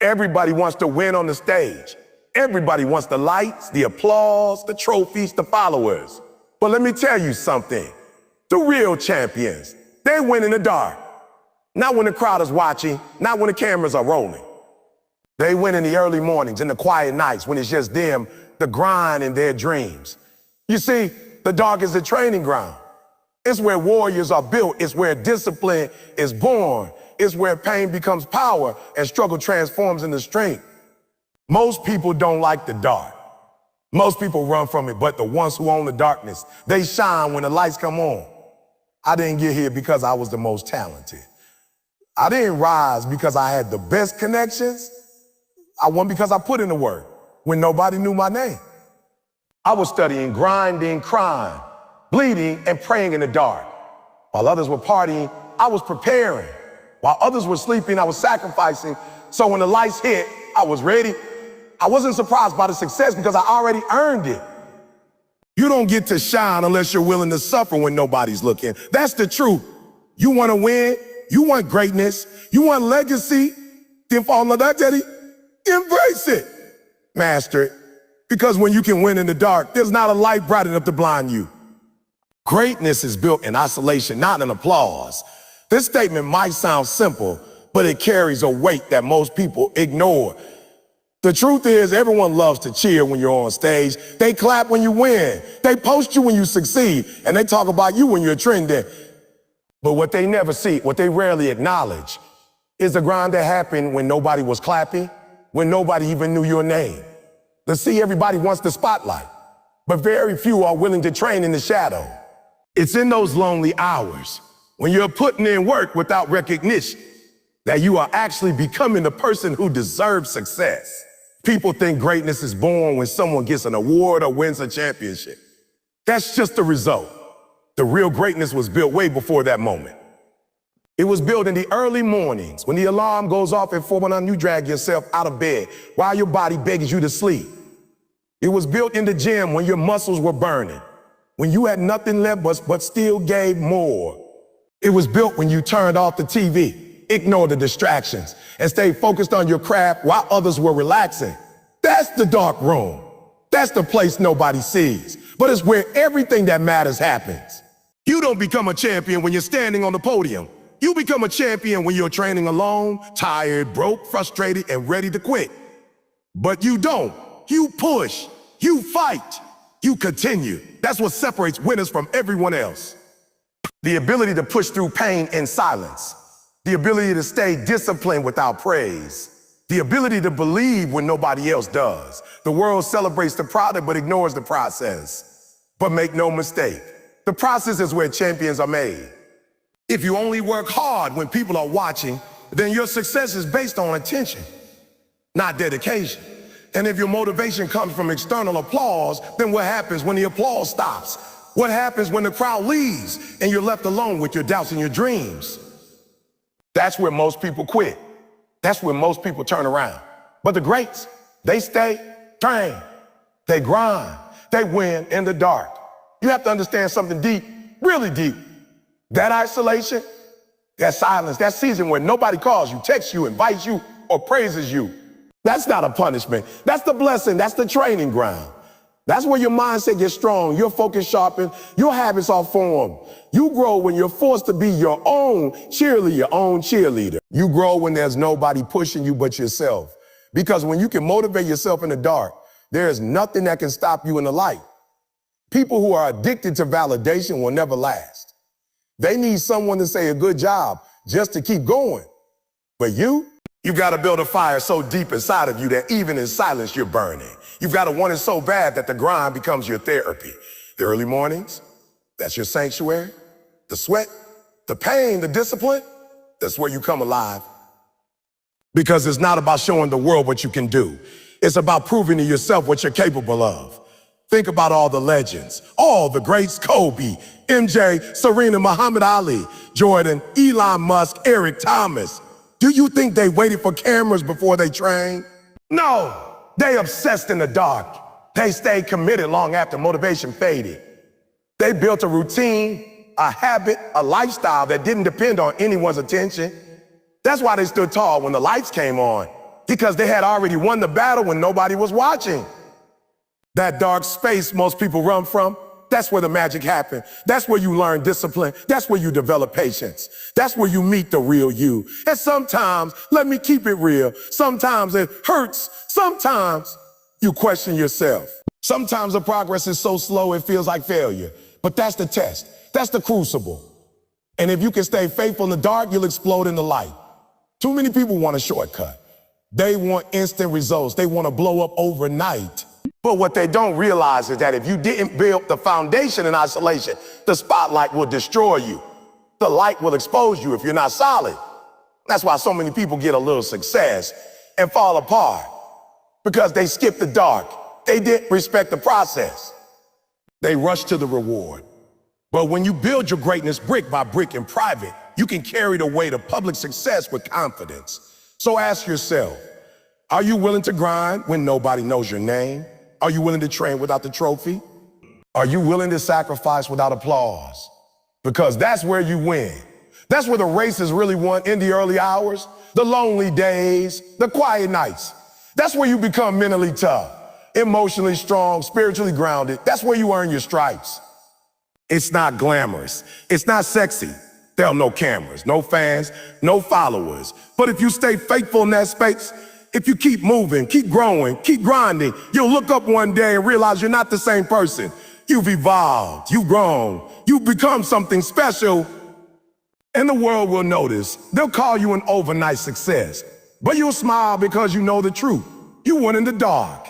Everybody wants to win on the stage. Everybody wants the lights, the applause, the trophies, the followers. But let me tell you something. The real champions, they win in the dark. Not when the crowd is watching, not when the cameras are rolling. They win in the early mornings, in the quiet nights, when it's just them, the grind and their dreams. You see, the dark is the training ground. It's where warriors are built. It's where discipline is born. It's where pain becomes power and struggle transforms into strength. Most people don't like the dark. Most people run from it, but the ones who own the darkness, they shine when the lights come on. I didn't get here because I was the most talented. I didn't rise because I had the best connections. I won because I put in the work when nobody knew my name. I was studying, grinding, crying, bleeding, and praying in the dark. While others were partying, I was preparing. While others were sleeping, I was sacrificing. So when the lights hit, I was ready. I wasn't surprised by the success because I already earned it. You don't get to shine unless you're willing to suffer when nobody's looking. That's the truth. You want to win, you want greatness, you want legacy, then fall in love with that, embrace it. Master it. Because when you can win in the dark, there's not a light bright enough to blind you. Greatness is built in isolation, not in applause. This statement might sound simple, but it carries a weight that most people ignore. The truth is, everyone loves to cheer when you're on stage. They clap when you win. They post you when you succeed. And they talk about you when you're trending. But what they never see, what they rarely acknowledge, is the grind that happened when nobody was clapping, when nobody even knew your name. See, everybody wants the spotlight, but very few are willing to train in the shadow. It's in those lonely hours when you're putting in work without recognition that you are actually becoming the person who deserves success. People think greatness is born when someone gets an award or wins a championship. That's just the result. The real greatness was built way before that moment. It was built in the early mornings when the alarm goes off at 4 and you drag yourself out of bed while your body begs you to sleep. It was built in the gym when your muscles were burning, when you had nothing left but still gave more. It was built when you turned off the TV, ignored the distractions, and stayed focused on your craft while others were relaxing. That's the dark room. That's the place nobody sees, but it's where everything that matters happens. You don't become a champion when you're standing on the podium. You become a champion when you're training alone, tired, broke, frustrated, and ready to quit. But you don't. You push, you fight, you continue. That's what separates winners from everyone else. The ability to push through pain in silence. The ability to stay disciplined without praise. The ability to believe when nobody else does. The world celebrates the product but ignores the process. But make no mistake, the process is where champions are made. If you only work hard when people are watching, then your success is based on attention, not dedication. And if your motivation comes from external applause, then what happens when the applause stops? What happens when the crowd leaves and you're left alone with your doubts and your dreams? That's where most people quit. That's where most people turn around. But the greats, they stay, train, they grind, they win in the dark. You have to understand something deep, really deep. That isolation, that silence, that season where nobody calls you, texts you, invites you, or praises you, that's not a punishment. That's the blessing. That's the training ground. That's where your mindset gets strong, your focus sharpened, your habits are formed. You grow when you're forced to be your own cheerleader. You grow when there's nobody pushing you but yourself. Because when you can motivate yourself in the dark, there is nothing that can stop you in the light. People who are addicted to validation will never last. They need someone to say a good job just to keep going. But you've got to build a fire so deep inside of you that even in silence you're burning. You've got to want it so bad that the grind becomes your therapy. The early mornings, that's your sanctuary. The sweat, the pain, the discipline, that's where you come alive. Because it's not about showing the world what you can do. It's about proving to yourself what you're capable of. Think about all the legends, all the greats: Kobe, MJ, Serena, Muhammad Ali, Jordan, Elon Musk, Eric Thomas. Do you think they waited for cameras before they trained? No. They obsessed in the dark. They stayed committed long after motivation faded. They built a routine, a habit, a lifestyle that didn't depend on anyone's attention. That's why they stood tall when the lights came on. because they had already won the battle when nobody was watching. That dark space most people run from, that's where the magic happens. That's where you learn discipline. That's where you develop patience. That's where you meet the real you. And sometimes, let me keep it real, sometimes it hurts. Sometimes you question yourself. Sometimes the progress is so slow it feels like failure. But that's the test. That's the crucible. And if you can stay faithful in the dark, you'll explode in the light. Too many people want a shortcut. They want instant results. They want to blow up overnight. But what they don't realize is that if you didn't build the foundation in isolation, the spotlight will destroy you. The light will expose you if you're not solid. That's why so many people get a little success and fall apart, because they skipped the dark. They didn't respect the process. They rush to the reward. But when you build your greatness brick by brick in private, you can carry the weight of public success with confidence. So ask yourself, are you willing to grind when nobody knows your name? Are you willing to train without the trophy? Are you willing to sacrifice without applause? Because that's where you win. That's where the race is really won, in the early hours, the lonely days, the quiet nights. That's where you become mentally tough, emotionally strong, spiritually grounded. That's where you earn your stripes. It's not glamorous. It's not sexy. There are no cameras, no fans, no followers. But if you stay faithful in that space, if you keep moving, keep growing, keep grinding, you'll look up one day and realize you're not the same person. You've evolved, you've grown, you've become something special, and the world will notice. They'll call you an overnight success, but you'll smile because you know the truth. You went in the dark.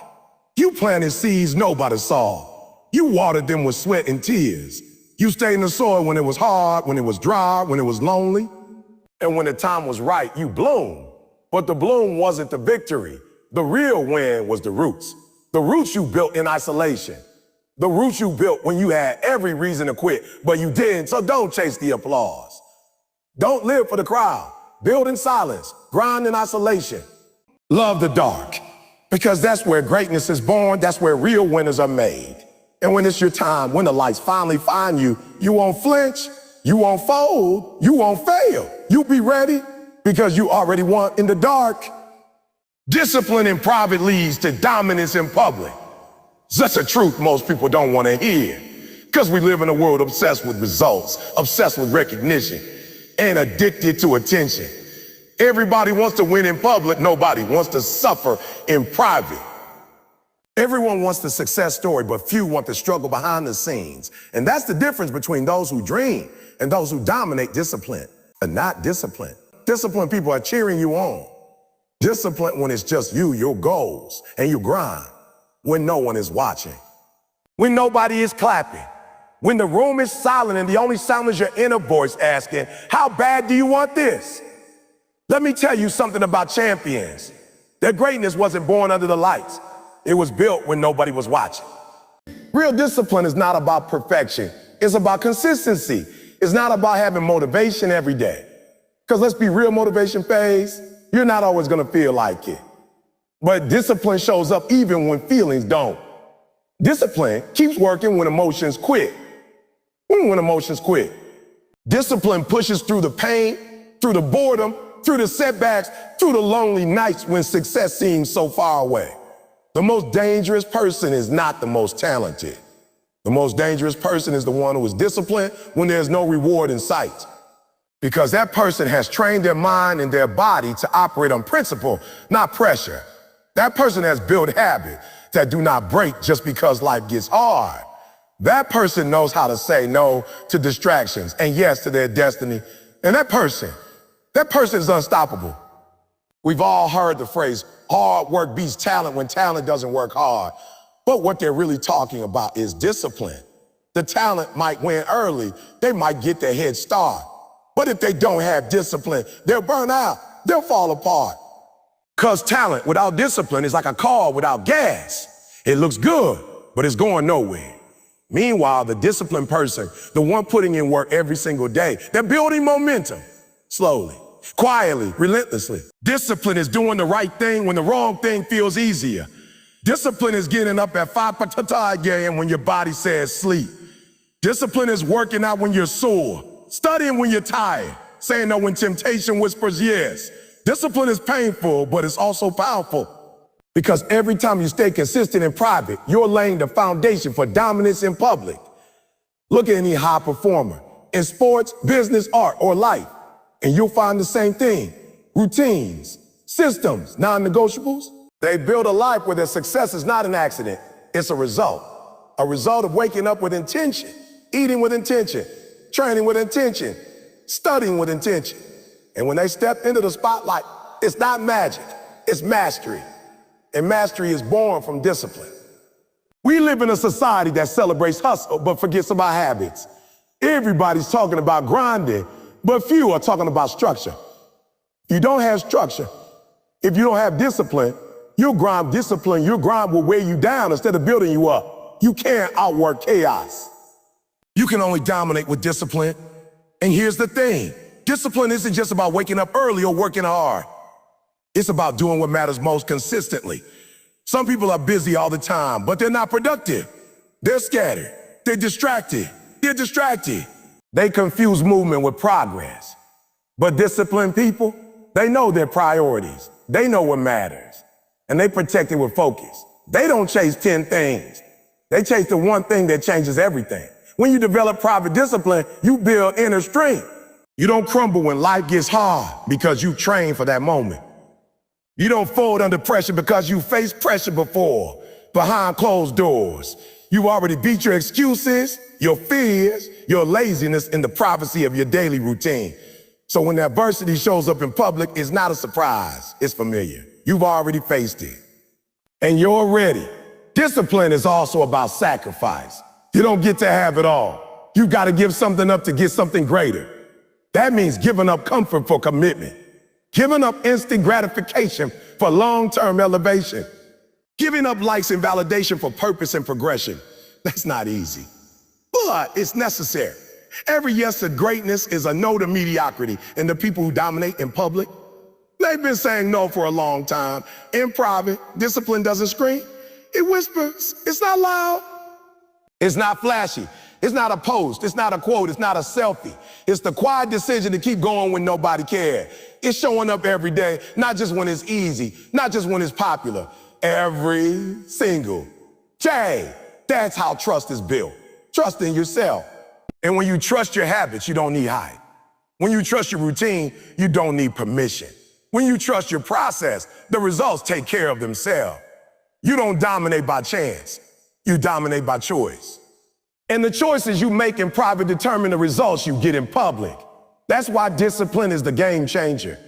You planted seeds nobody saw. You watered them with sweat and tears. You stayed in the soil when it was hard, when it was dry, when it was lonely. And when the time was right, you bloomed. But the bloom wasn't the victory. The real win was the roots. The roots you built in isolation. The roots you built when you had every reason to quit, but you didn't, so don't chase the applause. Don't live for the crowd. Build in silence. Grind in isolation. Love the dark, because that's where greatness is born. That's where real winners are made. And when it's your time, when the lights finally find you, you won't flinch, you won't fold, you won't fail. You'll be ready because you already won in the dark. Discipline in private leads to dominance in public. Such a truth most people don't want to hear, because we live in a world obsessed with results, obsessed with recognition, and addicted to attention. Everybody wants to win in public. Nobody wants to suffer in private. Everyone wants the success story, but few want the struggle behind the scenes. And that's the difference between those who dream and those who dominate discipline and not discipline. Disciplined people are cheering you on. Discipline when it's just you, your goals, and you grind. When no one is watching. When nobody is clapping. When the room is silent and the only sound is your inner voice asking, how bad do you want this? Let me tell you something about champions. Their greatness wasn't born under the lights. It was built when nobody was watching. Real discipline is not about perfection. It's about consistency. It's not about having motivation every day. Because let's be real, motivation fades. You're not always going to feel like it. But discipline shows up even when feelings don't. Discipline keeps working when emotions quit. When emotions quit. Discipline pushes through the pain, through the boredom, through the setbacks, through the lonely nights when success seems so far away. The most dangerous person is not the most talented. The most dangerous person is the one who is disciplined when there's no reward in sight. Because that person has trained their mind and their body to operate on principle, not pressure. That person has built habits that do not break just because life gets hard. That person knows how to say no to distractions and yes to their destiny. And that person is unstoppable. We've all heard the phrase, hard work beats talent when talent doesn't work hard. But what they're really talking about is discipline. The talent might win early. They might get their head start. But if they don't have discipline, they'll burn out. They'll fall apart. Because talent without discipline is like a car without gas. It looks good, but it's going nowhere. Meanwhile, the disciplined person, the one putting in work every single day, they're building momentum slowly, quietly, relentlessly. Discipline is doing the right thing when the wrong thing feels easier. Discipline is getting up at 5 a.m. when your body says sleep. Discipline is working out when you're sore, studying when you're tired, saying no when temptation whispers yes. Discipline is painful, but it's also powerful. Because every time you stay consistent in private, you're laying the foundation for dominance in public. Look at any high performer in sports, business, art, or life, and you'll find the same thing. Routines, systems, non-negotiables. They build a life where their success is not an accident, it's a result. A result of waking up with intention, eating with intention, training with intention, studying with intention. And when they step into the spotlight, it's not magic, it's mastery. And mastery is born from discipline. We live in a society that celebrates hustle but forgets about habits. Everybody's talking about grinding, but few are talking about structure. If you don't have structure, if you don't have discipline, you'll grind discipline. Your grind will weigh you down instead of building you up. You can't outwork chaos. You can only dominate with discipline. And here's the thing. Discipline isn't just about waking up early or working hard. It's about doing what matters most consistently. Some people are busy all the time, but they're not productive. They're scattered. They're distracted. They confuse movement with progress. But disciplined people, they know their priorities. They know what matters. And they protect it with focus. They don't chase 10 things. They chase the one thing that changes everything. When you develop private discipline, you build inner strength. You don't crumble when life gets hard because you train for that moment. You don't fold under pressure because you faced pressure before, behind closed doors. You already beat your excuses, your fears, your laziness in the privacy of your daily routine. So when adversity shows up in public, it's not a surprise, it's familiar. You've already faced it. And you're ready. Discipline is also about sacrifice. You don't get to have it all. You got to give something up to get something greater. That means giving up comfort for commitment. Giving up instant gratification for long-term elevation. Giving up likes and validation for purpose and progression. That's not easy, but it's necessary. Every yes to greatness is a no to mediocrity, and the people who dominate in public, they've been saying no for a long time. In private, discipline doesn't scream. It whispers. It's not loud. It's not flashy. It's not a post. It's not a quote. It's not a selfie. It's the quiet decision to keep going when nobody cares. It's showing up every day, not just when it's easy, not just when it's popular. Every single day. That's how trust is built. Trust in yourself. And when you trust your habits, you don't need hype. When you trust your routine, you don't need permission. When you trust your process, the results take care of themselves. You don't dominate by chance. You dominate by choice. And the choices you make in private determine the results you get in public. That's why discipline is the game changer.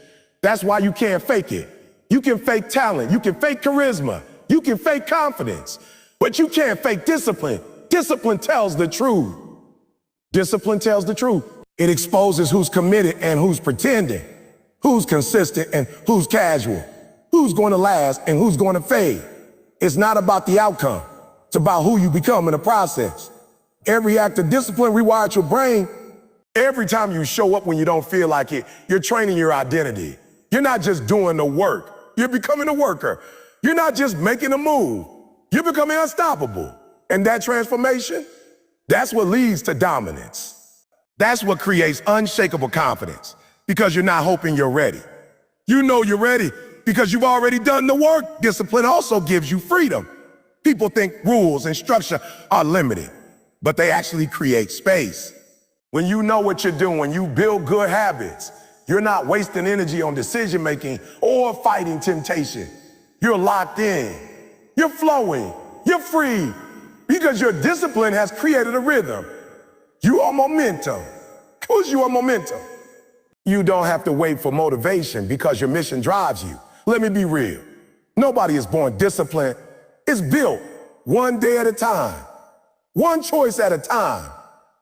That's why you can't fake it. You can fake talent. You can fake charisma. You can fake confidence. But you can't fake discipline. Discipline tells the truth. Discipline tells the truth. It exposes who's committed and who's pretending, who's consistent and who's casual, who's going to last and who's going to fade. It's not about the outcome. It's about who you become in the process. Every act of discipline rewires your brain. Every time you show up when you don't feel like it, you're training your identity. You're not just doing the work. You're becoming a worker. You're not just making a move. You're becoming unstoppable. And that transformation, that's what leads to dominance. That's what creates unshakable confidence, because you're not hoping you're ready. You know you're ready because you've already done the work. Discipline also gives you freedom. People think rules and structure are limited, but they actually create space. When you know what you're doing, you build good habits. You're not wasting energy on decision-making or fighting temptation. You're locked in. You're flowing. You're free because your discipline has created a rhythm. You are momentum. Because you are momentum. You don't have to wait for motivation because your mission drives you. Let me be real. Nobody is born disciplined. It's built one day at a time, one choice at a time.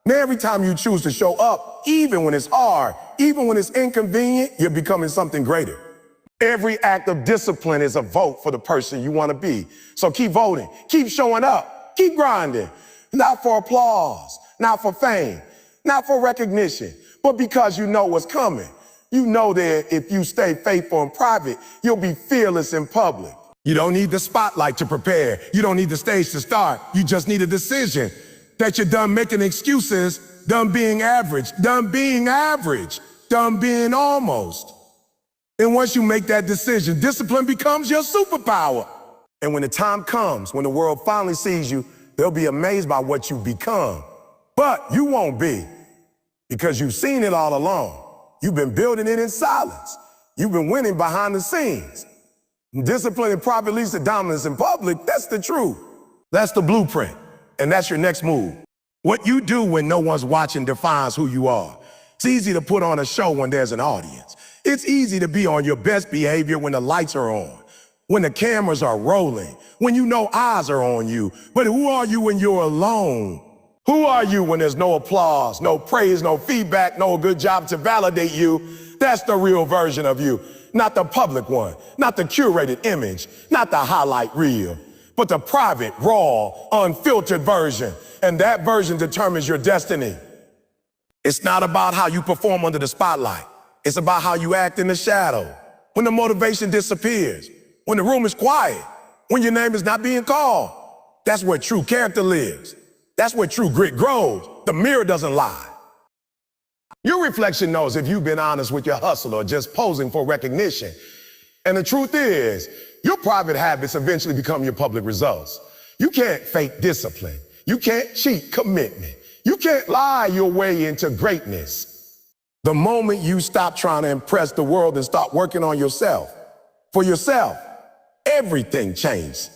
And every time you choose to show up, even when it's hard, even when it's inconvenient, you're becoming something greater. Every act of discipline is a vote for the person you want to be. So keep voting, keep showing up, keep grinding. Not for applause, not for fame, not for recognition, but because you know what's coming. You know that if you stay faithful in private, you'll be fearless in public. You don't need the spotlight to prepare. You don't need the stage to start. You just need a decision that you're done making excuses, done being average, done being almost. And once you make that decision, discipline becomes your superpower. And when the time comes, when the world finally sees you, they'll be amazed by what you've become. But you won't be, because you've seen it all along. You've been building it in silence. You've been winning behind the scenes. Discipline in private leads to dominance in public. That's the truth. That's the blueprint. And that's your next move. What you do when no one's watching defines who you are. It's easy to put on a show when there's an audience. It's easy to be on your best behavior when the lights are on, when the cameras are rolling, when you know eyes are on you. But who are you when you're alone? Who are you when there's no applause, no praise, no feedback, no good job to validate you? That's the real version of you. Not the public one, not the curated image, not the highlight reel, but the private, raw, unfiltered version. And that version determines your destiny. It's not about how you perform under the spotlight. It's about how you act in the shadow. When the motivation disappears, when the room is quiet, when your name is not being called. That's where true character lives. That's where true grit grows. The mirror doesn't lie. Your reflection knows if you've been honest with your hustle or just posing for recognition. And the truth is, your private habits eventually become your public results. You can't fake discipline. You can't cheat commitment. You can't lie your way into greatness. The moment you stop trying to impress the world and start working on yourself, for yourself, everything changes.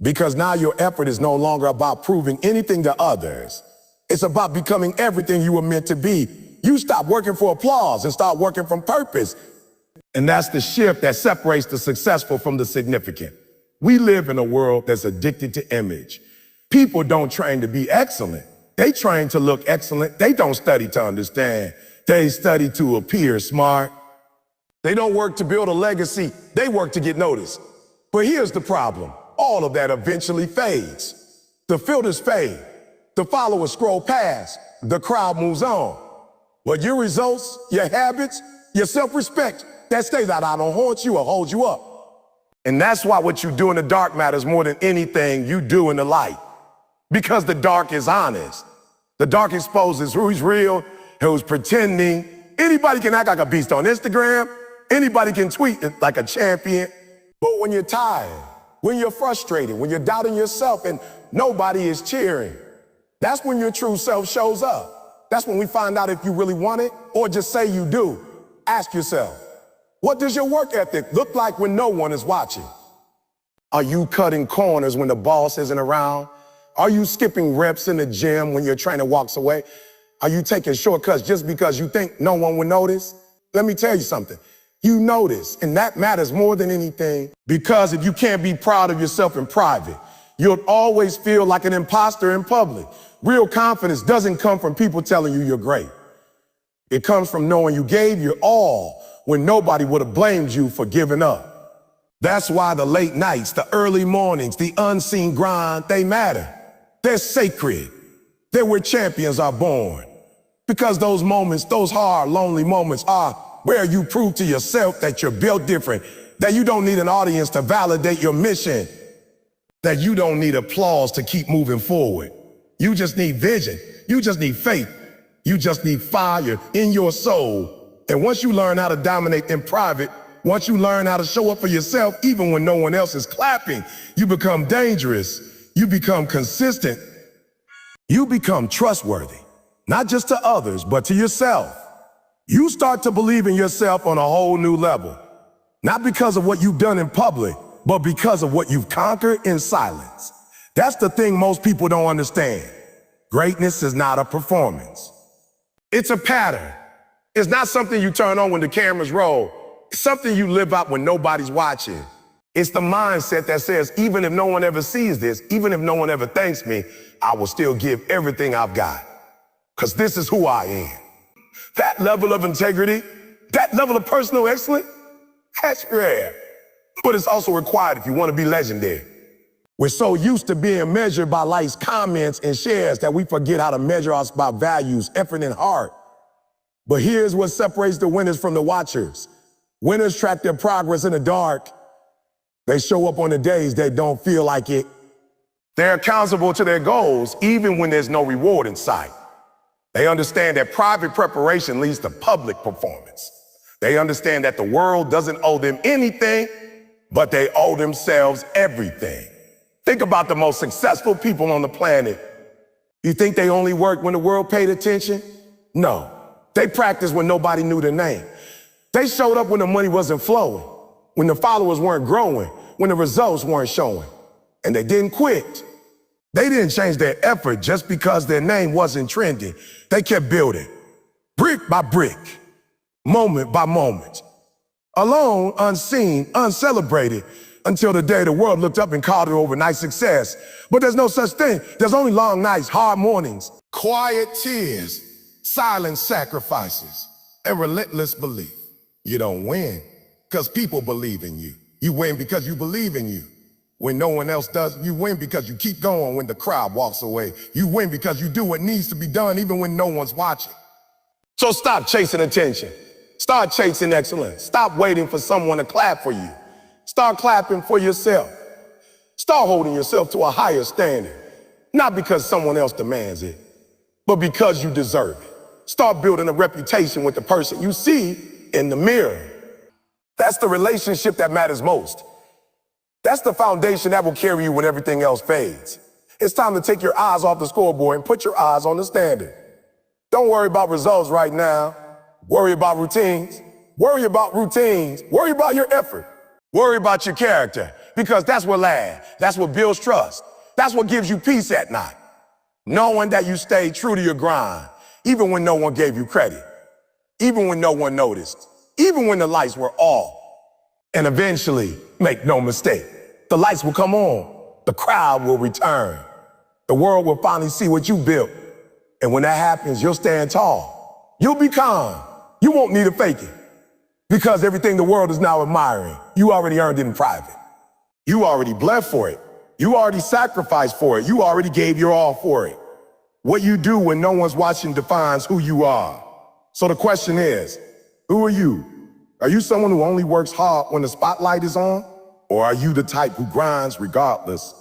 Because now your effort is no longer about proving anything to others. It's about becoming everything you were meant to be. You stop working for applause and start working from purpose. And that's the shift that separates the successful from the significant. We live in a world that's addicted to image. People don't train to be excellent. They train to look excellent. They don't study to understand. They study to appear smart. They don't work to build a legacy. They work to get noticed. But here's the problem. All of that eventually fades. The filters fade. The followers scroll past. The crowd moves on. But your results, your habits, your self-respect, that stays out. I don't haunt you or hold you up. And that's why what you do in the dark matters more than anything you do in the light. Because the dark is honest. The dark exposes who's real, who's pretending. Anybody can act like a beast on Instagram. Anybody can tweet like a champion. But when you're tired, when you're frustrated, when you're doubting yourself and nobody is cheering, that's when your true self shows up. That's when we find out if you really want it or just say you do. Ask yourself, what does your work ethic look like when no one is watching? Are you cutting corners when the boss isn't around? Are you skipping reps in the gym when your trainer walks away? Are you taking shortcuts just because you think no one will notice? Let me tell you something. You notice, and that matters more than anything, because if you can't be proud of yourself in private, you'll always feel like an imposter in public. Real confidence doesn't come from people telling you you're great. It comes from knowing you gave your all when nobody would have blamed you for giving up. That's why the late nights, the early mornings, the unseen grind, they matter. They're sacred. They're where champions are born. Because those moments, those hard, lonely moments are where you prove to yourself that you're built different, that you don't need an audience to validate your mission, that you don't need applause to keep moving forward. You just need vision. You just need faith. You just need fire in your soul. And once you learn how to dominate in private, once you learn how to show up for yourself, even when no one else is clapping, you become dangerous. You become consistent. You become trustworthy, not just to others, but to yourself. You start to believe in yourself on a whole new level, not because of what you've done in public, but because of what you've conquered in silence. That's the thing most people don't understand. Greatness is not a performance. It's a pattern. It's not something you turn on when the cameras roll. It's something you live out when nobody's watching. It's the mindset that says, even if no one ever sees this, even if no one ever thanks me, I will still give everything I've got. Because this is who I am. That level of integrity, that level of personal excellence, that's rare. But it's also required if you want to be legendary. We're so used to being measured by likes, comments, and shares that we forget how to measure us by values, effort, and heart. But here's what separates the winners from the watchers. Winners track their progress in the dark. They show up on the days they don't feel like it. They're accountable to their goals, even when there's no reward in sight. They understand that private preparation leads to public performance. They understand that the world doesn't owe them anything, but they owe themselves everything. Think about the most successful people on the planet. You think they only worked when the world paid attention? No. They practiced when nobody knew their name. They showed up when the money wasn't flowing, when the followers weren't growing, when the results weren't showing. And they didn't quit. They didn't change their effort just because their name wasn't trending. They kept building, brick by brick, moment by moment, alone, unseen, uncelebrated, until the day the world looked up and called it overnight success. But there's no such thing. There's only long nights, hard mornings, quiet tears, silent sacrifices, and relentless belief. You don't win because people believe in you. You win because you believe in you. When no one else does, you win because you keep going when the crowd walks away. You win because you do what needs to be done even when no one's watching. So stop chasing attention. Start chasing excellence. Stop waiting for someone to clap for you. Start clapping for yourself. Start holding yourself to a higher standard. Not because someone else demands it, but because you deserve it. Start building a reputation with the person you see in the mirror. That's the relationship that matters most. That's the foundation that will carry you when everything else fades. It's time to take your eyes off the scoreboard and put your eyes on the standard. Don't worry about results right now. Worry about routines. Worry about routines. Worry about your effort. Worry about your character, because that's what lasts. That's what builds trust. That's what gives you peace at night. Knowing that you stayed true to your grind, even when no one gave you credit, even when no one noticed, even when the lights were off. And eventually, make no mistake, the lights will come on. The crowd will return. The world will finally see what you built. And when that happens, you'll stand tall. You'll be calm. You won't need to fake it. Because everything the world is now admiring, you already earned it in private. You already bled for it. You already sacrificed for it. You already gave your all for it. What you do when no one's watching defines who you are. So the question is, who are you? Are you someone who only works hard when the spotlight is on? Or are you the type who grinds regardless?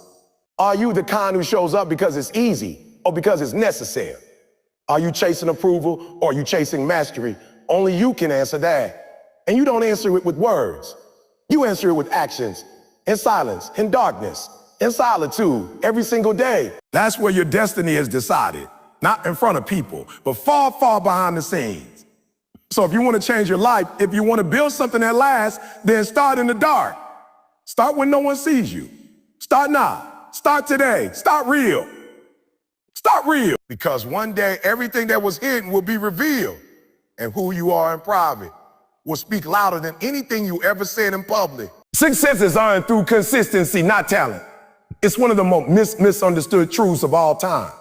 Are you the kind who shows up because it's easy or because it's necessary? Are you chasing approval or are you chasing mastery? Only you can answer that. And you don't answer it with words. You answer it with actions, in silence, in darkness, in solitude, every single day. That's where your destiny is decided, not in front of people, but far, far behind the scenes. So if you want to change your life, if you want to build something that lasts, then start in the dark. Start when no one sees you. Start now. Start today. Start real. Start real. Because one day, everything that was hidden will be revealed. And who you are in private will speak louder than anything you ever said in public. Success is earned through consistency, not talent. It's one of the most misunderstood truths of all time.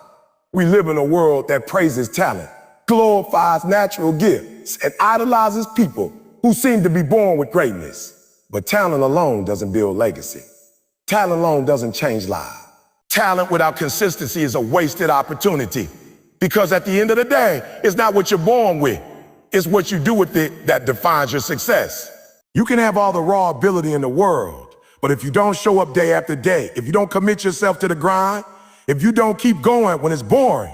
We live in a world that praises talent, glorifies natural gifts, and idolizes people who seem to be born with greatness. But talent alone doesn't build legacy. Talent alone doesn't change lives. Talent without consistency is a wasted opportunity. Because at the end of the day, it's not what you're born with. It's what you do with it that defines your success. You can have all the raw ability in the world, but if you don't show up day after day, if you don't commit yourself to the grind, if you don't keep going when it's boring,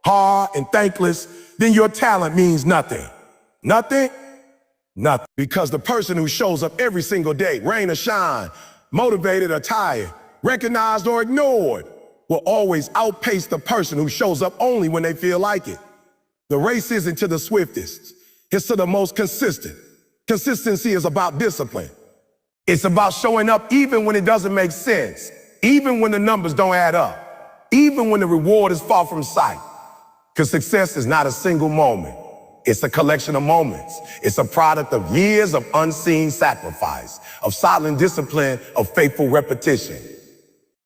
hard, and thankless, then your talent means nothing. Nothing? Nothing. Because the person who shows up every single day, rain or shine, motivated or tired, recognized or ignored, will always outpace the person who shows up only when they feel like it. The race isn't to the swiftest, it's to the most consistent. Consistency is about discipline. It's about showing up even when it doesn't make sense, even when the numbers don't add up, even when the reward is far from sight. Because success is not a single moment. It's a collection of moments. It's a product of years of unseen sacrifice, of silent discipline, of faithful repetition.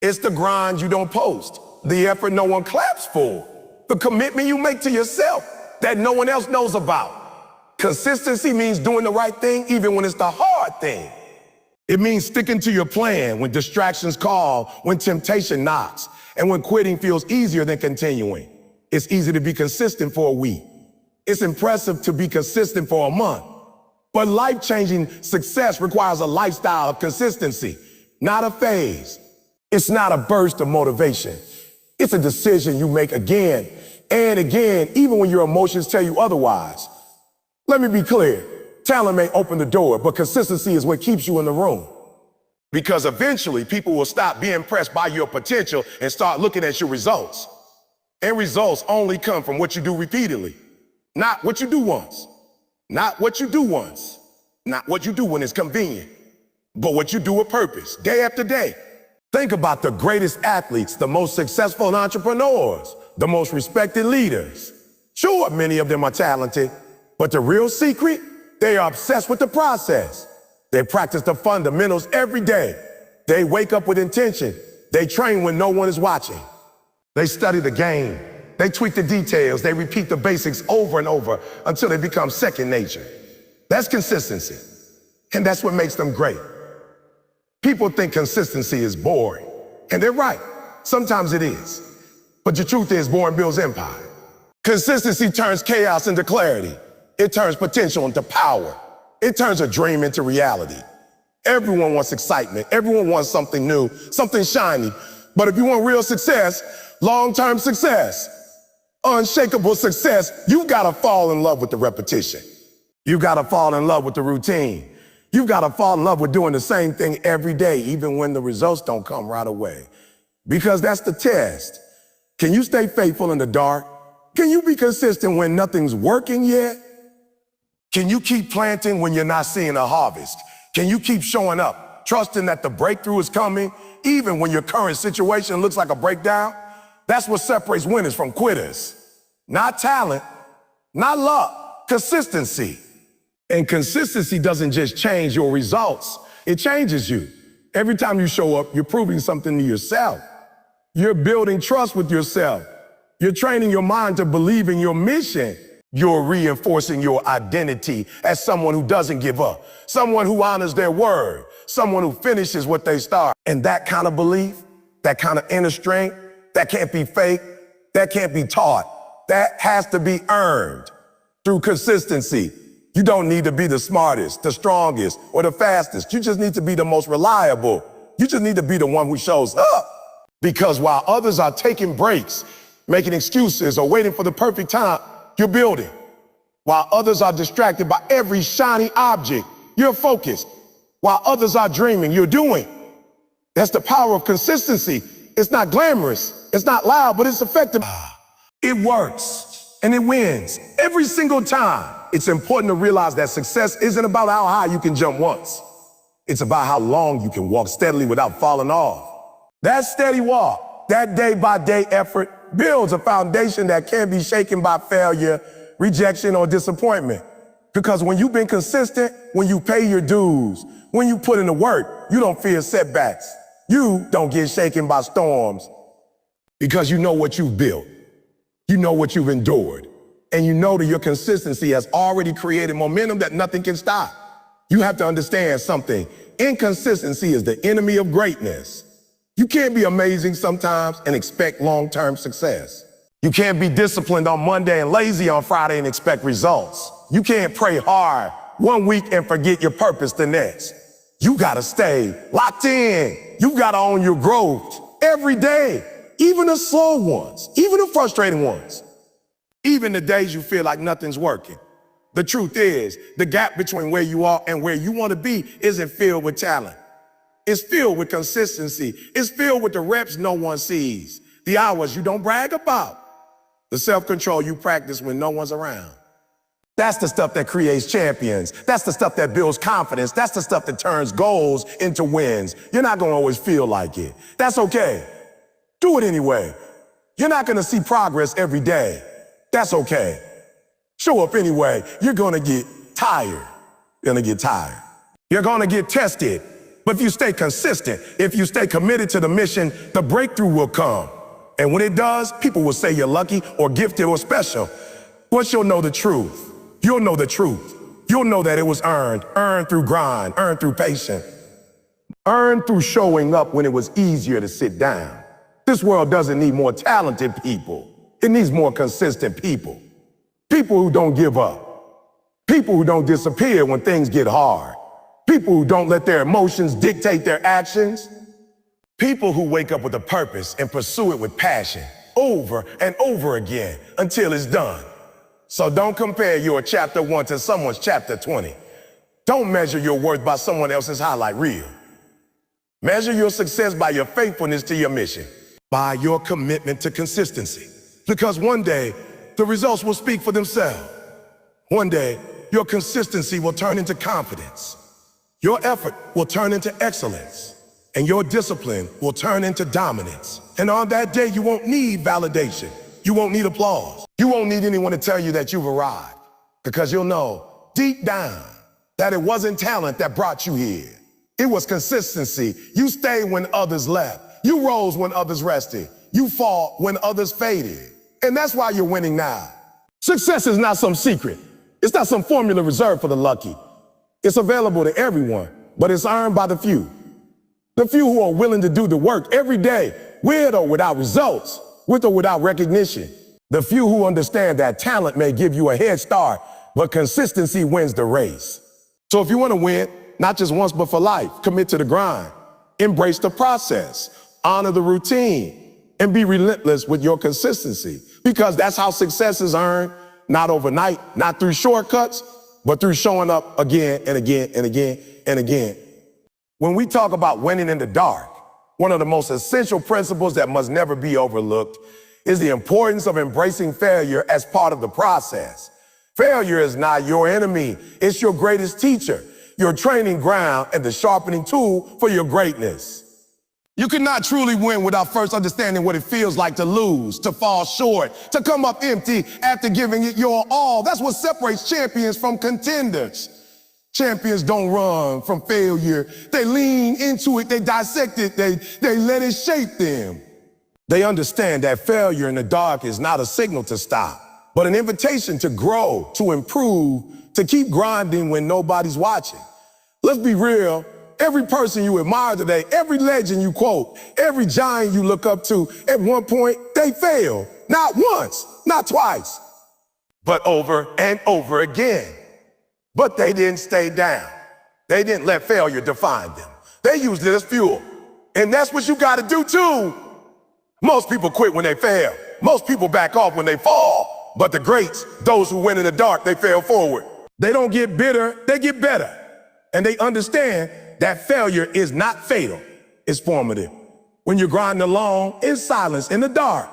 It's the grind you don't post, the effort no one claps for, the commitment you make to yourself that no one else knows about. Consistency means doing the right thing even when it's the hard thing. It means sticking to your plan when distractions call, when temptation knocks, and when quitting feels easier than continuing. It's easy to be consistent for a week. It's impressive to be consistent for a month. But life-changing success requires a lifestyle of consistency, not a phase. It's not a burst of motivation. It's a decision you make again and again, even when your emotions tell you otherwise. Let me be clear. Talent may open the door, but consistency is what keeps you in the room. Because eventually people will stop being impressed by your potential and start looking at your results. And results only come from what you do repeatedly, not what you do once. Not what you do once, not what you do when it's convenient, but what you do with purpose, day after day. Think about the greatest athletes, the most successful entrepreneurs, the most respected leaders. Sure, many of them are talented, but the real secret, they are obsessed with the process. They practice the fundamentals every day. They wake up with intention. They train when no one is watching. They study the game. They tweak the details. They repeat the basics over and over until they become second nature. That's consistency. And that's what makes them great. People think consistency is boring. And they're right. Sometimes it is. But the truth is, boring builds empire. Consistency turns chaos into clarity. It turns potential into power. It turns a dream into reality. Everyone wants excitement. Everyone wants something new, something shiny. But if you want real success, long-term success, unshakable success, you've got to fall in love with the repetition. You've got to fall in love with the routine. You've got to fall in love with doing the same thing every day, even when the results don't come right away. Because that's the test. Can you stay faithful in the dark? Can you be consistent when nothing's working yet? Can you keep planting when you're not seeing a harvest? Can you keep showing up, trusting that the breakthrough is coming, even when your current situation looks like a breakdown? That's what separates winners from quitters. Not talent, not luck, consistency. And consistency doesn't just change your results, it changes you. Every time you show up, you're proving something to yourself. You're building trust with yourself. You're training your mind to believe in your mission. You're reinforcing your identity as someone who doesn't give up, someone who honors their word, someone who finishes what they start. And that kind of belief, that kind of inner strength, that can't be fake, that can't be taught. That has to be earned through consistency. You don't need to be the smartest, the strongest, or the fastest. You just need to be the most reliable. You just need to be the one who shows up. Because while others are taking breaks, making excuses, or waiting for the perfect time, you're building. While others are distracted by every shiny object, you're focused. While others are dreaming, you're doing. That's the power of consistency. It's not glamorous, it's not loud, but it's effective. It works, and it wins every single time. It's important to realize that success isn't about how high you can jump once. It's about how long you can walk steadily without falling off. That steady walk, that day-by-day effort, builds a foundation that can't be shaken by failure, rejection, or disappointment. Because when you've been consistent, when you pay your dues, when you put in the work, you don't fear setbacks. You don't get shaken by storms because you know what you've built. You know what you've endured. And you know that your consistency has already created momentum that nothing can stop. You have to understand something. Inconsistency is the enemy of greatness. You can't be amazing sometimes and expect long-term success. You can't be disciplined on Monday and lazy on Friday and expect results. You can't pray hard one week and forget your purpose the next. You gotta stay locked in. You gotta own your growth every day, even the slow ones, even the frustrating ones, even the days you feel like nothing's working. The truth is, the gap between where you are and where you want to be isn't filled with talent. It's filled with consistency. It's filled with the reps no one sees, the hours you don't brag about, the self-control you practice when no one's around. That's the stuff that creates champions. That's the stuff that builds confidence. That's the stuff that turns goals into wins. You're not going to always feel like it. That's okay. Do it anyway. You're not going to see progress every day. That's okay. Show up anyway. You're going to get tired. You're going to get tired. You're going to get tested. But if you stay consistent, if you stay committed to the mission, the breakthrough will come. And when it does, people will say you're lucky or gifted or special. Once you'll know the truth, you'll know the truth. You'll know that it was earned through grind, earned through patience, earned through showing up when it was easier to sit down. This world doesn't need more talented people. It needs more consistent people. People who don't give up. People who don't disappear when things get hard. People who don't let their emotions dictate their actions. People who wake up with a purpose and pursue it with passion over and over again until it's done. So don't compare your chapter 1 to someone's chapter 20. Don't measure your worth by someone else's highlight reel. Measure your success by your faithfulness to your mission, by your commitment to consistency. Because one day, the results will speak for themselves. One day, your consistency will turn into confidence. Your effort will turn into excellence. And your discipline will turn into dominance. And on that day, you won't need validation. You won't need applause. You won't need anyone to tell you that you've arrived. Because you'll know deep down that it wasn't talent that brought you here. It was consistency. You stayed when others left. You rose when others rested. You fought when others faded. And that's why you're winning now. Success is not some secret. It's not some formula reserved for the lucky. It's available to everyone, but it's earned by the few. The few who are willing to do the work every day, with or without results, with or without recognition. The few who understand that talent may give you a head start, but consistency wins the race. So if you want to win, not just once, but for life, commit to the grind, embrace the process, honor the routine, and be relentless with your consistency. Because that's how success is earned, not overnight, not through shortcuts, but through showing up again and again and again and again. When we talk about winning in the dark, one of the most essential principles that must never be overlooked is the importance of embracing failure as part of the process. Failure is not your enemy, it's your greatest teacher, your training ground, and the sharpening tool for your greatness. You cannot truly win without first understanding what it feels like to lose, to fall short, to come up empty after giving it your all. That's what separates champions from contenders. Champions don't run from failure. They lean into it, they dissect it, they let it shape them. They understand that failure in the dark is not a signal to stop, but an invitation to grow, to improve, to keep grinding when nobody's watching. Let's be real. Every person you admire today, every legend you quote, every giant you look up to, at one point, they failed. Not once, not twice, but over and over again. But they didn't stay down. They didn't let failure define them. They used it as fuel. And that's what you gotta do too. Most people quit when they fail. Most people back off when they fall. But the greats, those who win in the dark, they fail forward. They don't get bitter, they get better. And they understand that failure is not fatal, it's formative. When you're grinding along in silence, in the dark,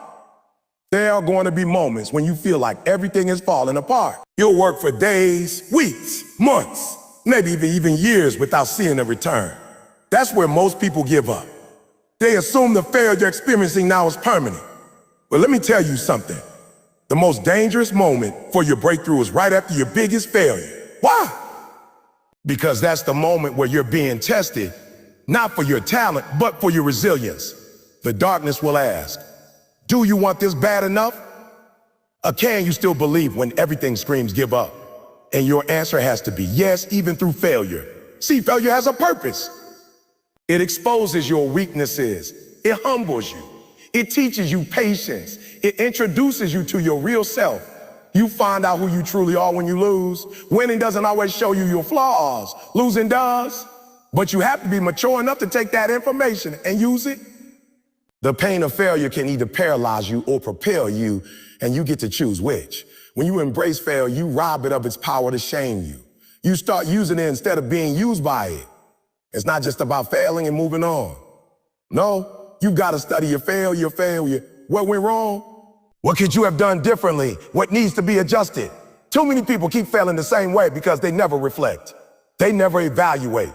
there are going to be moments when you feel like everything is falling apart. You'll work for days, weeks, months, maybe even years without seeing a return. That's where most people give up. They assume the failure you're experiencing now is permanent. But let me tell you something. The most dangerous moment for your breakthrough is right after your biggest failure. Why? Because that's the moment where you're being tested, not for your talent, but for your resilience. The darkness will ask, do you want this bad enough? Or can you still believe when everything screams give up? And your answer has to be yes, even through failure. See, failure has a purpose. It exposes your weaknesses. It humbles you. It teaches you patience. It introduces you to your real self. You find out who you truly are when you lose. Winning doesn't always show you your flaws. Losing does. But you have to be mature enough to take that information and use it. The pain of failure can either paralyze you or propel you, and you get to choose which. When you embrace failure, you rob it of its power to shame you. You start using it instead of being used by it. It's not just about failing and moving on. No, you've got to study your failure. What went wrong? What could you have done differently? What needs to be adjusted? Too many people keep failing the same way because they never reflect. They never evaluate.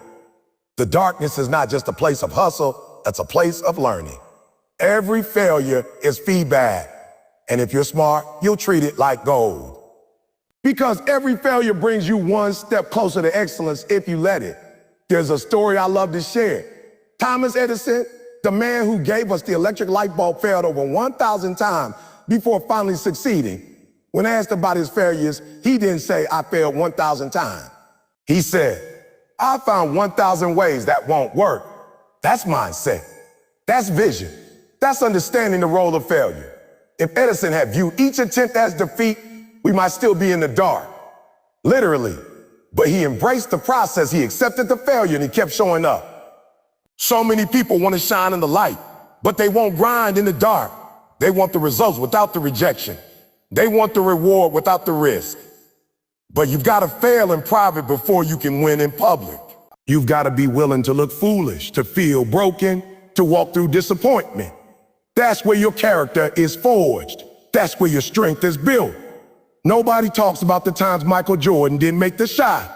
The darkness is not just a place of hustle, it's a place of learning. Every failure is feedback. And if you're smart, you'll treat it like gold. Because every failure brings you one step closer to excellence if you let it. There's a story I love to share. Thomas Edison, the man who gave us the electric light bulb, failed over 1,000 times before finally succeeding. When asked about his failures, he didn't say, I failed 1,000 times. He said, I found 1,000 ways that won't work. That's mindset. That's vision. That's understanding the role of failure. If Edison had viewed each attempt as defeat, we might still be in the dark. Literally. But he embraced the process, he accepted the failure, and he kept showing up. So many people want to shine in the light, but they won't grind in the dark. They want the results without the rejection. They want the reward without the risk. But you've got to fail in private before you can win in public. You've got to be willing to look foolish, to feel broken, to walk through disappointment. That's where your character is forged. That's where your strength is built. Nobody talks about the times Michael Jordan didn't make the shot.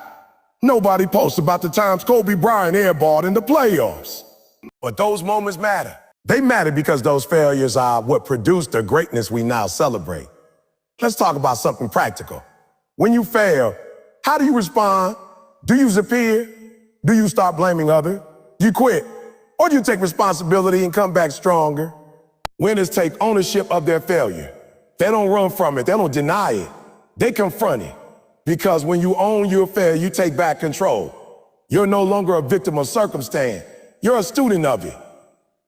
Nobody posts about the times Kobe Bryant airballed in the playoffs. But those moments matter. They matter because those failures are what produced the greatness we now celebrate. Let's talk about something practical. When you fail, how do you respond? Do you disappear? Do you start blaming others? Do you quit? Or do you take responsibility and come back stronger? Winners take ownership of their failure. They don't run from it. They don't deny it. They confront it. Because when you own your failure, you take back control. You're no longer a victim of circumstance. You're a student of it.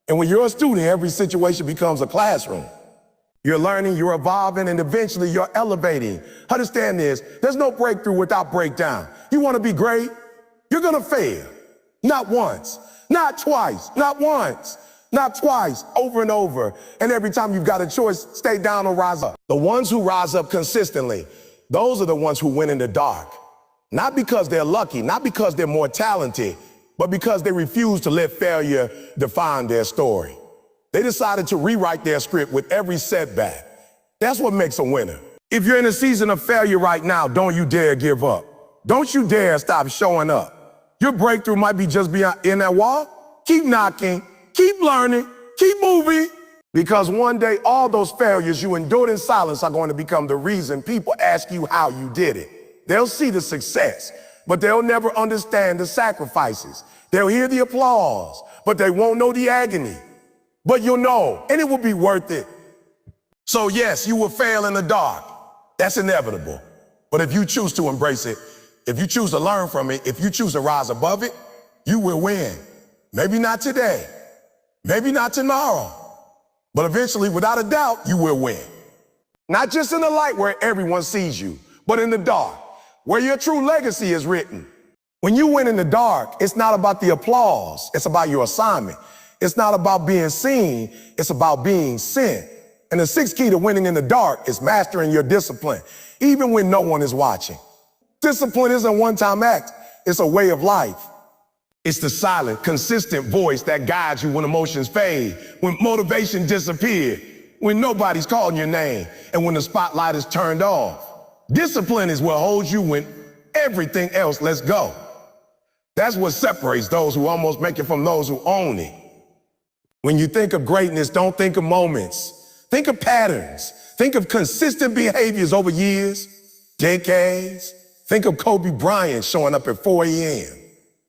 And when you're a student, every situation becomes a classroom. You're learning, you're evolving, and eventually you're elevating. Understand this, there's no breakthrough without breakdown. You want to be great? You're going to fail. Not once, not twice, not once, not twice, over and over. And every time you've got a choice, stay down or rise up. The ones who rise up consistently, those are the ones who win in the dark. Not because they're lucky, not because they're more talented, but because they refuse to let failure define their story. They decided to rewrite their script with every setback. That's what makes a winner. If you're in a season of failure right now, don't you dare give up. Don't you dare stop showing up. Your breakthrough might be just beyond in that wall. Keep knocking, keep learning, keep moving. Because one day, all those failures you endured in silence are going to become the reason people ask you how you did it. They'll see the success, but they'll never understand the sacrifices. They'll hear the applause, but they won't know the agony. But you'll know, and it will be worth it. So yes, you will fail in the dark. That's inevitable. But if you choose to embrace it, if you choose to learn from it, if you choose to rise above it, you will win. Maybe not today, maybe not tomorrow, but eventually, without a doubt, you will win. Not just in the light where everyone sees you, but in the dark, where your true legacy is written. When you win in the dark, it's not about the applause, it's about your assignment. It's not about being seen, it's about being sent. And the sixth key to winning in the dark is mastering your discipline, even when no one is watching. Discipline isn't a one-time act, it's a way of life. It's the silent, consistent voice that guides you when emotions fade, when motivation disappears, when nobody's calling your name, and when the spotlight is turned off. Discipline is what holds you when everything else lets go. That's what separates those who almost make it from those who own it. When you think of greatness, don't think of moments. Think of patterns. Think of consistent behaviors over years, decades. Think of Kobe Bryant showing up at 4 a.m.,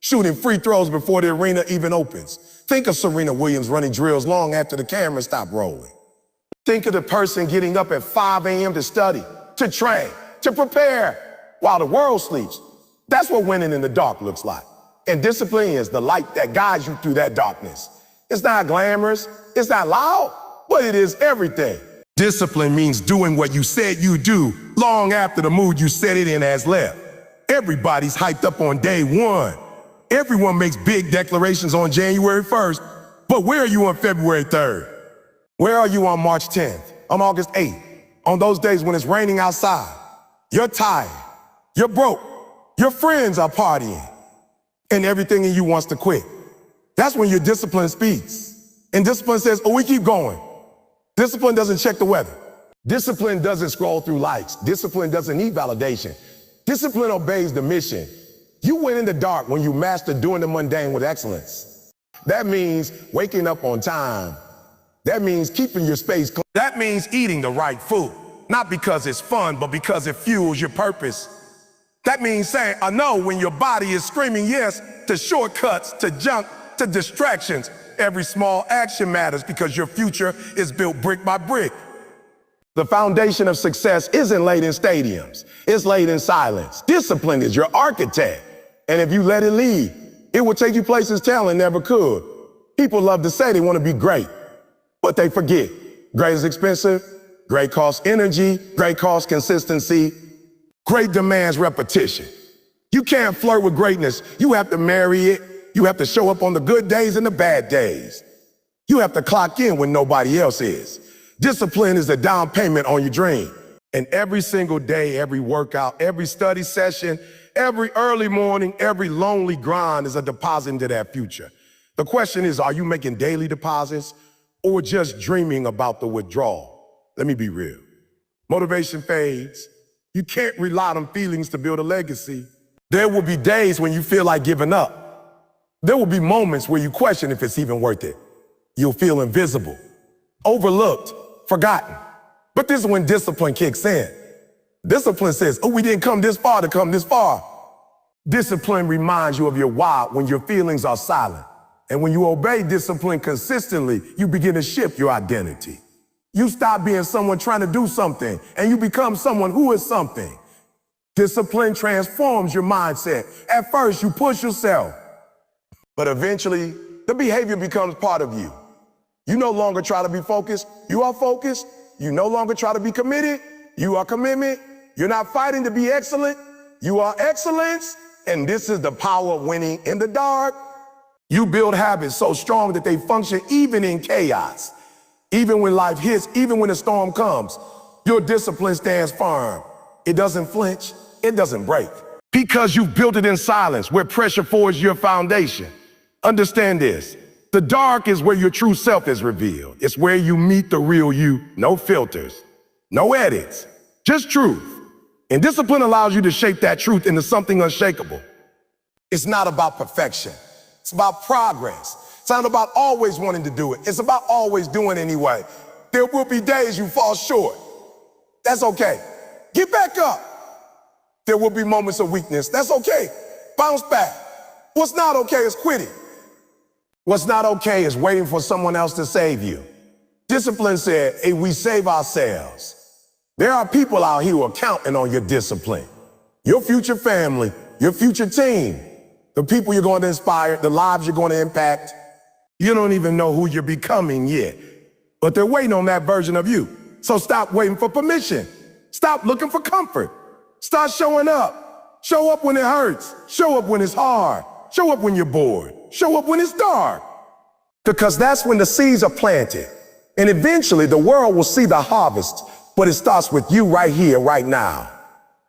shooting free throws before the arena even opens. Think of Serena Williams running drills long after the camera stopped rolling. Think of the person getting up at 5 a.m. to study, to train, to prepare while the world sleeps. That's what winning in the dark looks like. And discipline is the light that guides you through that darkness. It's not glamorous, it's not loud, but it is everything. Discipline means doing what you said you do long after the mood you set it in has left. Everybody's hyped up on day one. Everyone makes big declarations on January 1st, but where are you on February 3rd? Where are you on March 10th, on August 8th, on those days when it's raining outside? You're tired, you're broke, your friends are partying, and everything in you wants to quit. That's when your discipline speaks. And discipline says, oh, we keep going. Discipline doesn't check the weather. Discipline doesn't scroll through likes. Discipline doesn't need validation. Discipline obeys the mission. You win in the dark when you master doing the mundane with excellence. That means waking up on time. That means keeping your space clean. That means eating the right food. Not because it's fun, but because it fuels your purpose. That means saying a no when your body is screaming yes to shortcuts, to junk, to distractions. Every small action matters because your future is built brick by brick. The foundation of success isn't laid in stadiums. It's laid in silence. Discipline is your architect. And if you let it lead, it will take you places talent never could. People love to say they want to be great, but they forget. Great is expensive. Great costs energy. Great costs consistency. Great demands repetition. You can't flirt with greatness. You have to marry it. You have to show up on the good days and the bad days. You have to clock in when nobody else is. Discipline is the down payment on your dream. And every single day, every workout, every study session, every early morning, every lonely grind is a deposit into that future. The question is, are you making daily deposits or just dreaming about the withdrawal? Let me be real. Motivation fades. You can't rely on feelings to build a legacy. There will be days when you feel like giving up. There will be moments where you question if it's even worth it. You'll feel invisible, overlooked, forgotten. But this is when discipline kicks in. Discipline says, oh, we didn't come this far to come this far. Discipline reminds you of your why when your feelings are silent. And when you obey discipline consistently, you begin to shift your identity. You stop being someone trying to do something, and you become someone who is something. Discipline transforms your mindset. At first, you push yourself, but eventually, the behavior becomes part of you. You no longer try to be focused. You are focused. You no longer try to be committed. You are commitment. You're not fighting to be excellent. You are excellence. And this is the power of winning in the dark. You build habits so strong that they function even in chaos. Even when life hits, even when the storm comes, your discipline stands firm. It doesn't flinch. It doesn't break. Because you've built it in silence, where pressure forges your foundation. Understand this. The dark is where your true self is revealed. It's where you meet the real you. No filters, no edits, just truth. And discipline allows you to shape that truth into something unshakable. It's not about perfection. It's about progress. It's not about always wanting to do it. It's about always doing it anyway. There will be days you fall short. That's okay. Get back up. There will be moments of weakness. That's okay. Bounce back. What's not okay is quitting. What's not okay is waiting for someone else to save you. Discipline said, hey, we save ourselves. There are people out here who are counting on your discipline. Your future family, your future team, the people you're going to inspire, the lives you're going to impact. You don't even know who you're becoming yet, but they're waiting on that version of you. So stop waiting for permission. Stop looking for comfort. Start showing up. Show up when it hurts. Show up when it's hard. Show up when you're bored. Show up when it's dark. Because that's when the seeds are planted. And eventually the world will see the harvest, but it starts with you right here, right now.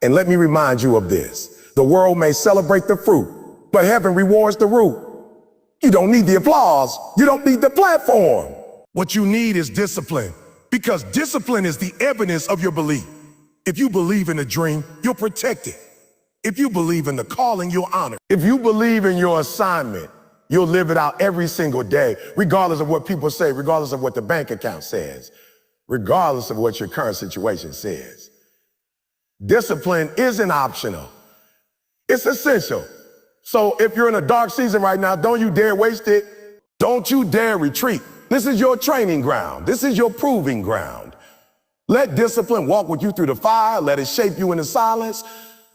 And let me remind you of this. The world may celebrate the fruit, but heaven rewards the root. You don't need the applause. You don't need the platform. What you need is discipline, because discipline is the evidence of your belief. If you believe in a dream, you'll protect it. If you believe in the calling, you'll honor it. If you believe in your assignment, you'll live it out every single day, regardless of what people say, regardless of what the bank account says, regardless of what your current situation says. Discipline isn't optional. It's essential. So if you're in a dark season right now, don't you dare waste it. Don't you dare retreat. This is your training ground. This is your proving ground. Let discipline walk with you through the fire. Let it shape you in the silence.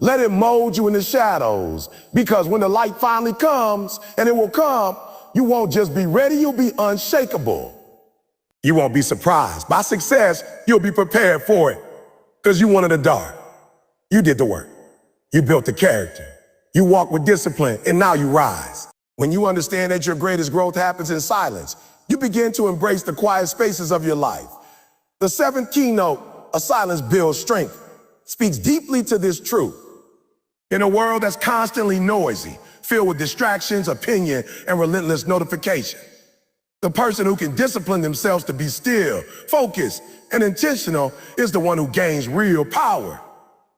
Let it mold you in the shadows. Because when the light finally comes, and it will come, you won't just be ready, you'll be unshakable. You won't be surprised by success. You'll be prepared for it. Because you wanted the dark. You did the work. You built the character. You walk with discipline, and now you rise. When you understand that your greatest growth happens in silence, you begin to embrace the quiet spaces of your life. The seventh keynote, A Silence Builds Strength, speaks deeply to this truth. In a world that's constantly noisy, filled with distractions, opinion, and relentless notification, the person who can discipline themselves to be still, focused, and intentional is the one who gains real power.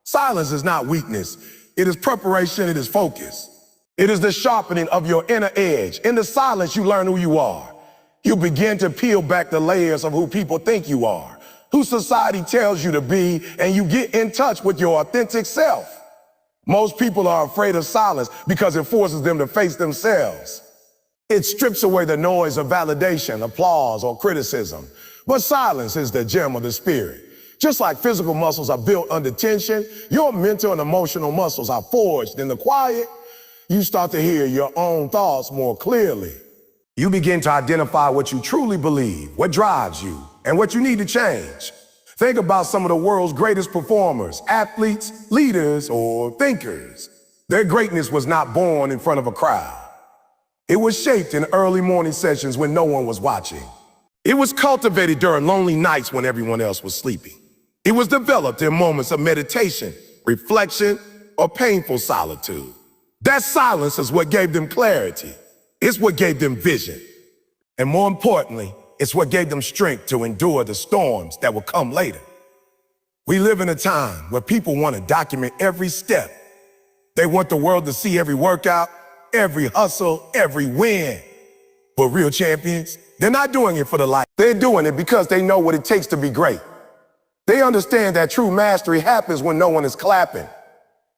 Silence is not weakness. It is preparation. It is focus. It is the sharpening of your inner edge. In the silence, you learn who you are. You begin to peel back the layers of who people think you are, who society tells you to be, and you get in touch with your authentic self. Most people are afraid of silence because it forces them to face themselves. It strips away the noise of validation, applause, or criticism. But silence is the gem of the spirit. Just like physical muscles are built under tension, your mental and emotional muscles are forged in the quiet. You start to hear your own thoughts more clearly. You begin to identify what you truly believe, what drives you, and what you need to change. Think about some of the world's greatest performers, athletes, leaders, or thinkers. Their greatness was not born in front of a crowd. It was shaped in early morning sessions when no one was watching. It was cultivated during lonely nights when everyone else was sleeping. It was developed in moments of meditation, reflection, or painful solitude. That silence is what gave them clarity. It's what gave them vision. And more importantly, it's what gave them strength to endure the storms that will come later. We live in a time where people want to document every step. They want the world to see every workout, every hustle, every win. But real champions, they're not doing it for the light. They're doing it because they know what it takes to be great. They understand that true mastery happens when no one is clapping.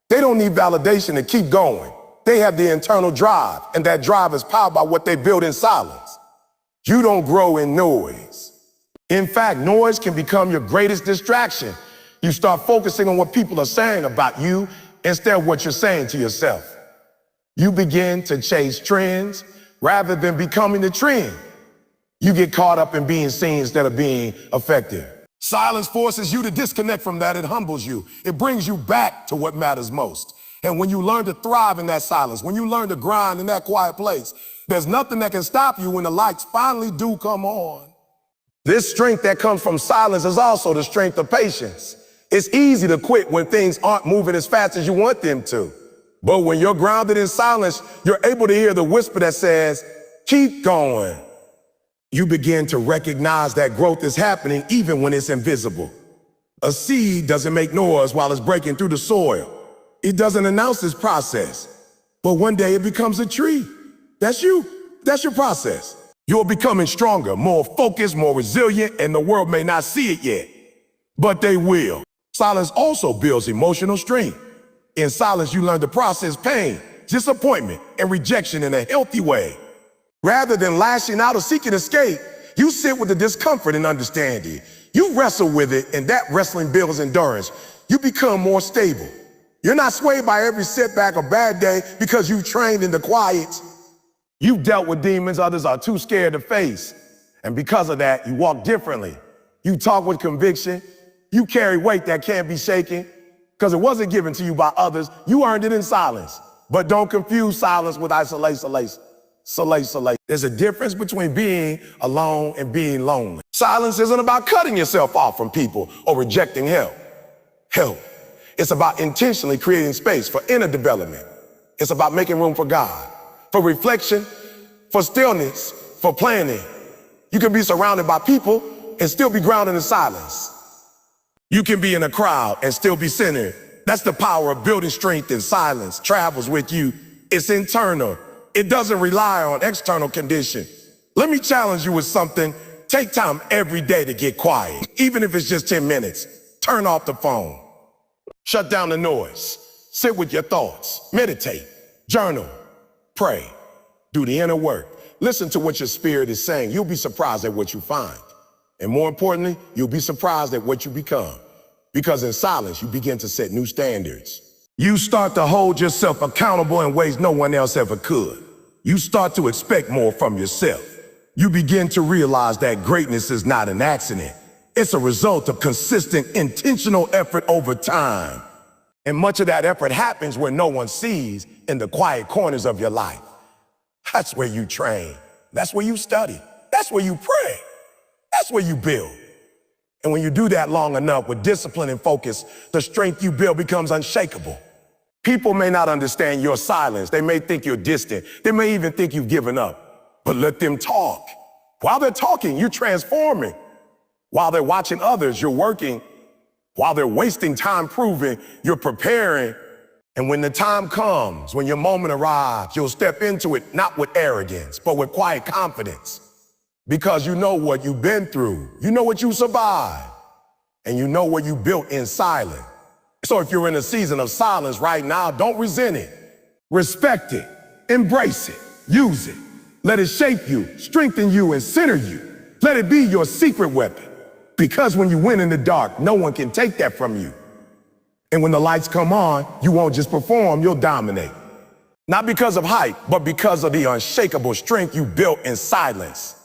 They don't need validation to keep going. They have the internal drive, and that drive is powered by what they build in silence. You don't grow in noise. In fact, noise can become your greatest distraction. You start focusing on what people are saying about you instead of what you're saying to yourself. You begin to chase trends rather than becoming the trend. You get caught up in being seen instead of being effective. Silence forces you to disconnect from that. It humbles you. It brings you back to what matters most. And when you learn to thrive in that silence, when you learn to grind in that quiet place, there's nothing that can stop you when the lights finally do come on. This strength that comes from silence is also the strength of patience. It's easy to quit when things aren't moving as fast as you want them to. But when you're grounded in silence, you're able to hear the whisper that says, keep going. You begin to recognize that growth is happening even when it's invisible. A seed doesn't make noise while it's breaking through the soil. It doesn't announce its process. But one day it becomes a tree. That's you. That's your process. You're becoming stronger, more focused, more resilient, and the world may not see it yet, but they will. Silence also builds emotional strength. In silence, you learn to process pain, disappointment, and rejection in a healthy way. Rather than lashing out or seeking escape, you sit with the discomfort and understanding. You wrestle with it, and that wrestling builds endurance. You become more stable. You're not swayed by every setback or bad day because you've trained in the quiet. You've dealt with demons others are too scared to face. And because of that, you walk differently. You talk with conviction. You carry weight that can't be shaken because it wasn't given to you by others. You earned it in silence. But don't confuse silence with isolation. There's a difference between being alone and being lonely. Silence isn't about cutting yourself off from people or rejecting help. It's about intentionally creating space for inner development. It's about making room for God, for reflection, for stillness, for planning. You can be surrounded by people and still be grounded in silence. You can be in a crowd and still be centered. That's the power of building strength in silence. Travels with you. It's internal. It doesn't rely on external conditions. Let me challenge you with something. Take time every day to get quiet. Even if it's just 10 minutes, turn off the phone. Shut down the noise. Sit with your thoughts. Meditate. Journal. Pray. Do the inner work. Listen to what your spirit is saying. You'll be surprised at what you find. And more importantly, you'll be surprised at what you become. Because in silence, you begin to set new standards. You start to hold yourself accountable in ways no one else ever could. You start to expect more from yourself. You begin to realize that greatness is not an accident. It's a result of consistent, intentional effort over time. And much of that effort happens where no one sees, in the quiet corners of your life. That's where you train. That's where you study. That's where you pray. That's where you build. And when you do that long enough with discipline and focus, the strength you build becomes unshakable. People may not understand your silence. They may think you're distant. They may even think you've given up. But let them talk. While they're talking, you're transforming. While they're watching others, you're working. While they're wasting time proving, you're preparing. And when the time comes, when your moment arrives, you'll step into it not with arrogance, but with quiet confidence. Because you know what you've been through. You know what you survived. And you know what you built in silence. So if you're in a season of silence right now, don't resent it. Respect it. Embrace it. Use it. Let it shape you, strengthen you, and center you. Let it be your secret weapon. Because when you win in the dark, no one can take that from you. And when the lights come on, you won't just perform, you'll dominate. Not because of hype, but because of the unshakable strength you built in silence.